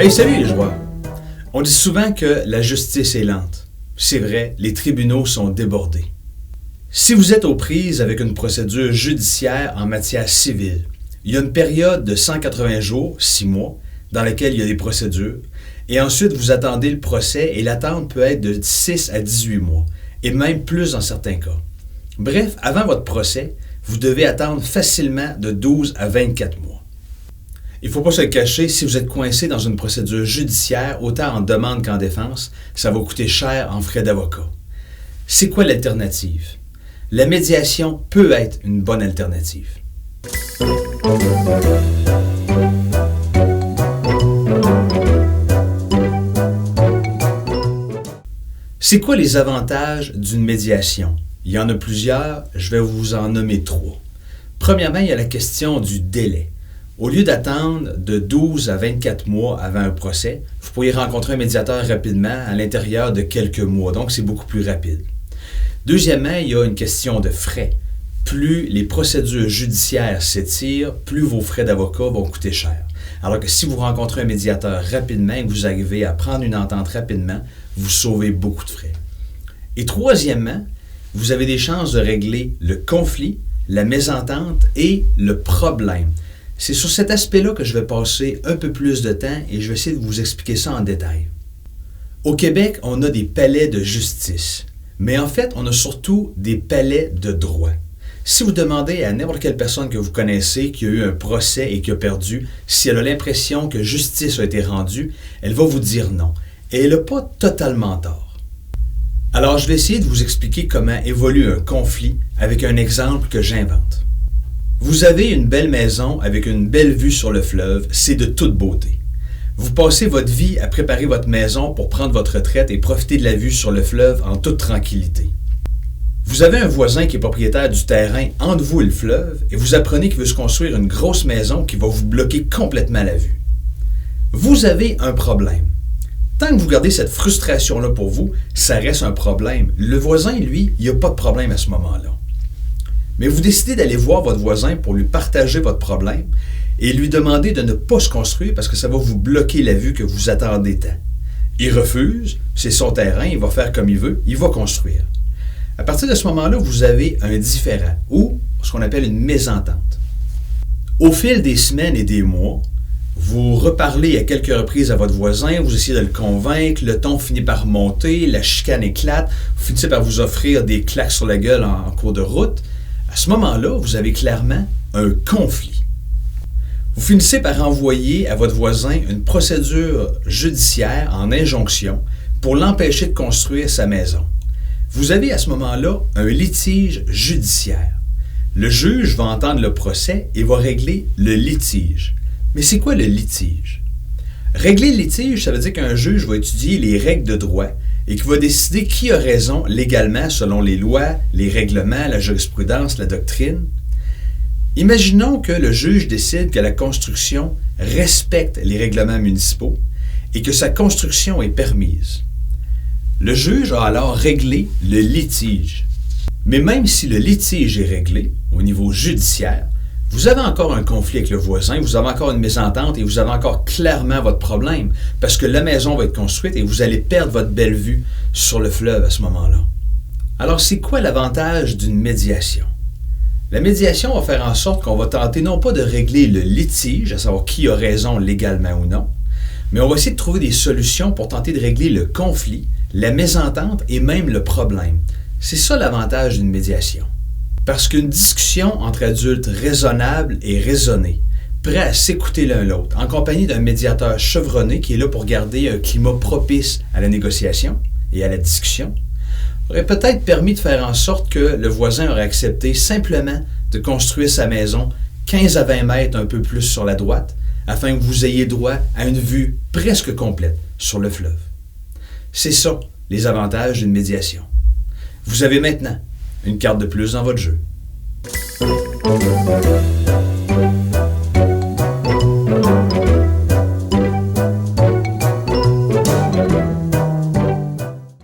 Hey, salut les joueurs! On dit souvent que la justice est lente. C'est vrai, les tribunaux sont débordés. Si vous êtes aux prises avec une procédure judiciaire en matière civile, il y a une période de 180 jours, 6 mois, dans laquelle il y a des procédures, et ensuite vous attendez le procès et l'attente peut être de 6 à 18 mois, et même plus dans certains cas. Bref, avant votre procès, vous devez attendre facilement de 12 à 24 mois. Il ne faut pas se le cacher, si vous êtes coincé dans une procédure judiciaire, autant en demande qu'en défense, ça va coûter cher en frais d'avocat. C'est quoi l'alternative? La médiation peut être une bonne alternative. C'est quoi les avantages d'une médiation? Il y en a plusieurs, je vais vous en nommer 3. Premièrement, il y a la question du délai. Au lieu d'attendre de 12 à 24 mois avant un procès, vous pourriez rencontrer un médiateur rapidement à l'intérieur de quelques mois, donc c'est beaucoup plus rapide. Deuxièmement, il y a une question de frais. Plus les procédures judiciaires s'étirent, plus vos frais d'avocat vont coûter cher. Alors que si vous rencontrez un médiateur rapidement et que vous arrivez à prendre une entente rapidement, vous sauvez beaucoup de frais. Et troisièmement, vous avez des chances de régler le conflit, la mésentente et le problème. C'est sur cet aspect-là que je vais passer un peu plus de temps et je vais essayer de vous expliquer ça en détail. Au Québec, on a des palais de justice, mais en fait, on a surtout des palais de droit. Si vous demandez à n'importe quelle personne que vous connaissez qui a eu un procès et qui a perdu, si elle a l'impression que justice a été rendue, elle va vous dire non. Et elle n'a pas totalement tort. Alors, je vais essayer de vous expliquer comment évolue un conflit avec un exemple que j'invente. Vous avez une belle maison avec une belle vue sur le fleuve, c'est de toute beauté. Vous passez votre vie à préparer votre maison pour prendre votre retraite et profiter de la vue sur le fleuve en toute tranquillité. Vous avez un voisin qui est propriétaire du terrain entre vous et le fleuve et vous apprenez qu'il veut se construire une grosse maison qui va vous bloquer complètement la vue. Vous avez un problème. Tant que vous gardez cette frustration-là pour vous, ça reste un problème. Le voisin, lui, il n'y a pas de problème à ce moment-là. Mais vous décidez d'aller voir votre voisin pour lui partager votre problème et lui demander de ne pas se construire parce que ça va vous bloquer la vue que vous attendez tant. Il refuse, c'est son terrain, il va faire comme il veut, il va construire. À partir de ce moment-là, vous avez un différend ou ce qu'on appelle une mésentente. Au fil des semaines et des mois, vous reparlez à quelques reprises à votre voisin, vous essayez de le convaincre, le ton finit par monter, la chicane éclate, vous finissez par vous offrir des claques sur la gueule en cours de route. À ce moment-là, vous avez clairement un conflit. Vous finissez par envoyer à votre voisin une procédure judiciaire en injonction pour l'empêcher de construire sa maison. Vous avez à ce moment-là un litige judiciaire. Le juge va entendre le procès et va régler le litige. Mais c'est quoi le litige? Régler le litige, ça veut dire qu'un juge va étudier les règles de droit et qui va décider qui a raison légalement selon les lois, les règlements, la jurisprudence, la doctrine. Imaginons que le juge décide que la construction respecte les règlements municipaux et que sa construction est permise. Le juge a alors réglé le litige. Mais même si le litige est réglé au niveau judiciaire, vous avez encore un conflit avec le voisin, vous avez encore une mésentente et vous avez encore clairement votre problème parce que la maison va être construite et vous allez perdre votre belle vue sur le fleuve à ce moment-là. Alors, c'est quoi l'avantage d'une médiation? La médiation va faire en sorte qu'on va tenter non pas de régler le litige, à savoir qui a raison légalement ou non, mais on va essayer de trouver des solutions pour tenter de régler le conflit, la mésentente et même le problème. C'est ça l'avantage d'une médiation. Parce qu'une discussion entre adultes raisonnable et raisonnée, prêts à s'écouter l'un l'autre, en compagnie d'un médiateur chevronné qui est là pour garder un climat propice à la négociation et à la discussion, aurait peut-être permis de faire en sorte que le voisin aurait accepté simplement de construire sa maison 15 à 20 mètres un peu plus sur la droite, afin que vous ayez droit à une vue presque complète sur le fleuve. C'est ça, les avantages d'une médiation. Vous avez maintenant une carte de plus dans votre jeu.